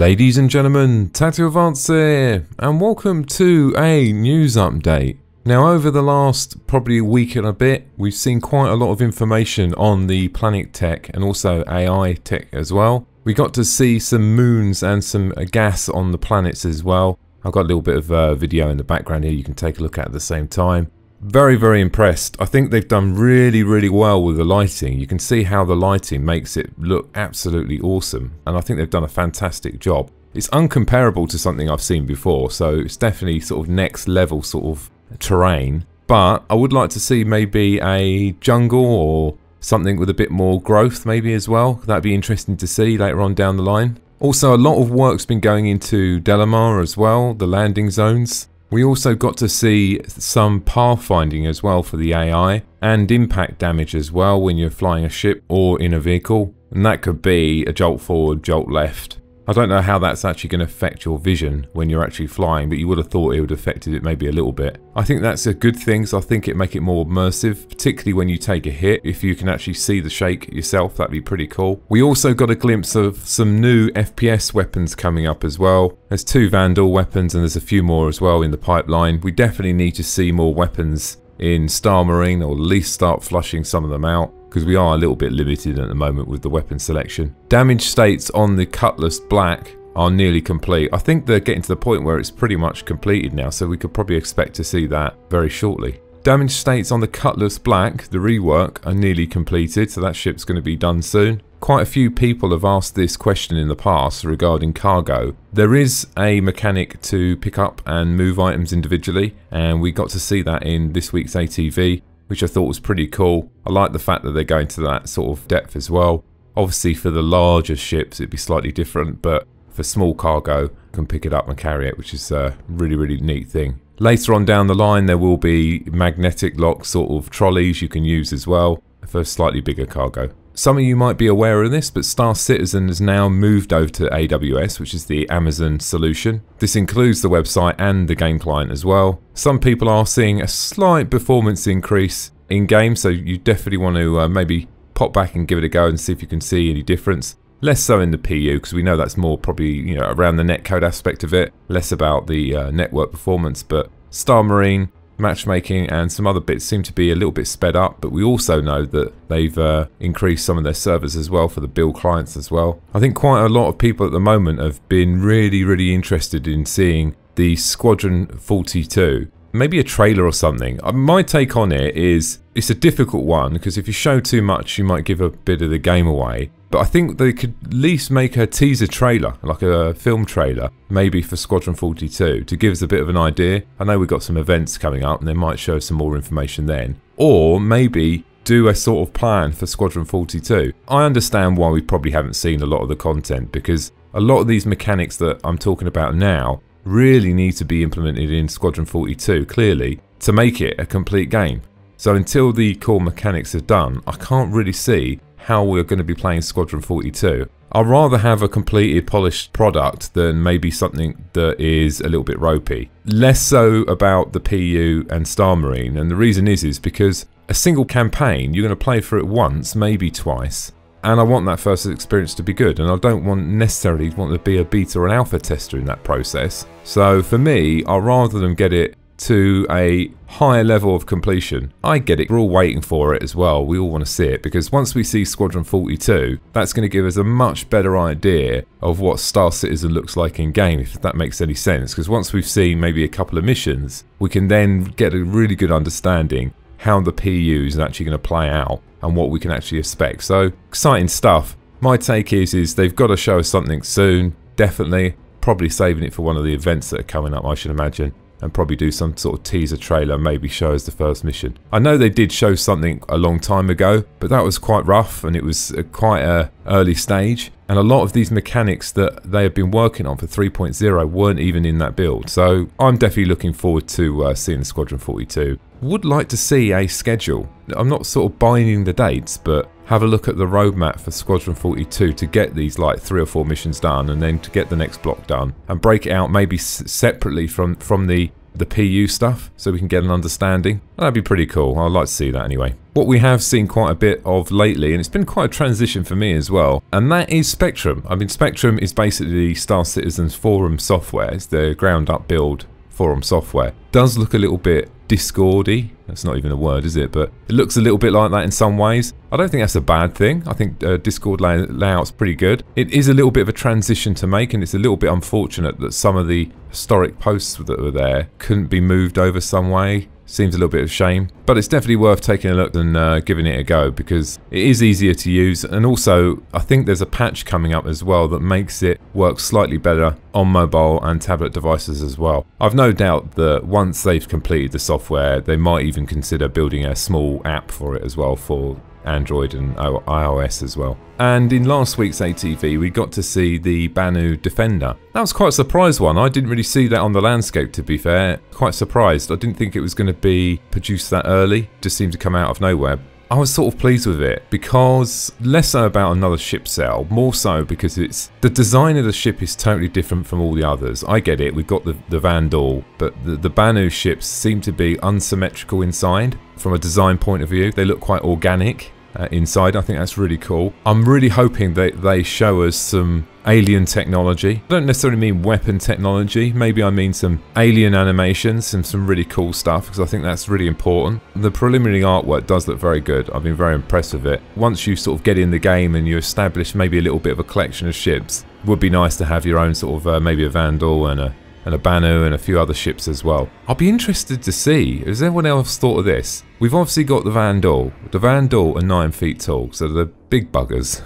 Ladies and gentlemen, Tattoo Advance here, and welcome to a news update. Now, over the last probably week and a bit, we've seen quite a lot of information on the planet tech and also AI tech as well. We got to see some moons and some gas on the planets as well. I've got a little bit of video in the background here you can take a look at the same time. Very impressed. I think they've done really well with the lighting. You can see how the lighting makes it look absolutely awesome, and I think they've done a fantastic job. It's uncomparable to something I've seen before, so it's definitely sort of next level sort of terrain. But I would like to see maybe a jungle or something with a bit more growth maybe as well. That'd be interesting to see later on down the line. Also, a lot of work's been going into Delamar as well, the landing zones. We also got to see some pathfinding as well for the AI, and impact damage as well when you're flying a ship or in a vehicle, and that could be a jolt forward, jolt left. I don't know how that's actually going to affect your vision when you're actually flying, but you would have thought it would have affected it maybe a little bit. I think that's a good thing, so I think it make it more immersive, particularly when you take a hit. If you can actually see the shake yourself, that'd be pretty cool. We also got a glimpse of some new FPS weapons coming up as well. There's 2 Vandal weapons and there's a few more as well in the pipeline. We definitely need to see more weapons in Star Marine, or at least start flushing some of them out, because we are a little bit limited at the moment with the weapon selection. Damage states on the Cutlass Black are nearly complete. I think they're getting to the point where it's pretty much completed now, so we could probably expect to see that very shortly. Damage states on the Cutlass Black, the rework, are nearly completed, so that ship's going to be done soon. Quite a few people have asked this question in the past regarding cargo. There is a mechanic to pick up and move items individually, and we got to see that in this week's ATV, which I thought was pretty cool. I like the fact that they're going to that sort of depth as well. Obviously for the larger ships it'd be slightly different, but for small cargo you can pick it up and carry it, which is a really neat thing. Later on down the line there will be magnetic lock sort of trolleys you can use as well for slightly bigger cargo. Some of you might be aware of this, but Star Citizen has now moved over to AWS, which is the Amazon solution. This includes the website and the game client as well. Some people are seeing a slight performance increase in game, so you definitely want to maybe pop back and give it a go and see if you can see any difference. Less so in the PU, because we know that's more probably around the netcode aspect of it, less about the network performance. But Star Marine, matchmaking and some other bits seem to be a little bit sped up, but we also know that they've increased some of their servers as well for the build clients as well. I think quite a lot of people at the moment have been really interested in seeing the Squadron 42. Maybe a trailer or something. My take on it is it's a difficult one, because if you show too much you might give a bit of the game away. But I think they could at least make a teaser trailer, like a film trailer, maybe for Squadron 42, to give us a bit of an idea. I know we've got some events coming up and they might show some more information then. Or maybe do a sort of plan for Squadron 42. I understand why we probably haven't seen a lot of the content, because a lot of these mechanics that I'm talking about now really need to be implemented in Squadron 42, clearly, to make it a complete game. So until the core mechanics are done, I can't really see how we're going to be playing Squadron 42. I'd rather have a completed, polished product than maybe something that is a little bit ropey. Less so about the PU and Star Marine, and the reason is because a single campaign, you're going to play through it once, maybe twice, and I want that first experience to be good, and I don't necessarily want to be a beta or an alpha tester in that process. So for me, I'd rather them get it to a higher level of completion. I get it, we're all waiting for it as well, we all want to see it, because once we see Squadron 42, that's going to give us a much better idea of what Star Citizen looks like in game, if that makes any sense, because once we've seen maybe a couple of missions, we can then get a really good understanding how the PU is actually going to play out and what we can actually expect. So exciting stuff. My take is they've got to show us something soon, definitely, probably saving it for one of the events that are coming up, I should imagine, and probably do some sort of teaser trailer, maybe show us the first mission. I know they did show something a long time ago, but that was quite rough and it was quite a early stage, and a lot of these mechanics that they have been working on for 3.0 weren't even in that build. So I'm definitely looking forward to seeing the Squadron 42. Would like to see a schedule. I'm not sort of binding the dates, but have a look at the roadmap for Squadron 42 to get these like 3 or 4 missions done, and then to get the next block done, and break it out maybe separately from the the PU stuff so we can get an understanding. That'd be pretty cool. I'd like to see that anyway. What we have seen quite a bit of lately, and it's been quite a transition for me as well, and that is Spectrum. I mean, Spectrum is basically Star Citizen's forum software. It's the ground up build forum software. Does look a little bit Discordy. That's not even a word, is it? But it looks a little bit like that in some ways. I don't think that's a bad thing. I think Discord layout's pretty good. It is a little bit of a transition to make, and it's a little bit unfortunate that some of the historic posts that were there couldn't be moved over some way. Seems a little bit of a shame, but it's definitely worth taking a look and giving it a go, because it is easier to use, and also I think there's a patch coming up as well that makes it work slightly better on mobile and tablet devices as well. I've no doubt that once they've completed the software, they might even consider building a small app for it as well, for Android and iOS as well. And in last week's ATV we got to see the Banu Defender. That was quite a surprise one. I didn't really see that on the landscape, to be fair. Quite surprised. I didn't think it was going to be produced that early. Just seemed to come out of nowhere. I was sort of pleased with it, because less so about another ship cell, more so because it's the design of the ship is totally different from all the others. I get it, we've got the Vandal, but the Banu ships seem to be unsymmetrical inside. From a design point of view, they look quite organic inside. I think that's really cool. I'm really hoping that they show us some alien technology. I don't necessarily mean weapon technology, maybe I mean some alien animations and some really cool stuff, because I think that's really important. The preliminary artwork does look very good. I've been very impressed with it. Once you sort of get in the game and you establish maybe a little bit of a collection of ships, it would be nice to have your own sort of maybe a Vandal and a Banu and a few other ships as well. I'll be interested to see, has anyone else thought of this? We've obviously got the Vandal. The Vandal are 9 feet tall, so they're big buggers.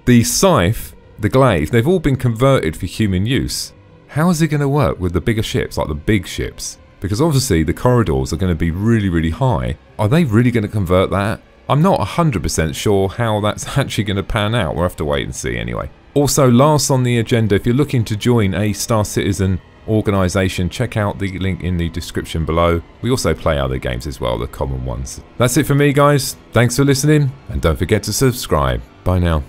The Scythe, the Glaive, they've all been converted for human use. How is it going to work with the bigger ships, like the big ships? Because obviously the corridors are going to be really, really high. Are they really going to convert that? I'm not 100% sure how that's actually going to pan out. We'll have to wait and see anyway. Also, last on the agenda, if you're looking to join a Star Citizen organisation, check out the link in the description below. We also play other games as well, the common ones. That's it for me, guys. Thanks for listening, and don't forget to subscribe. Bye now.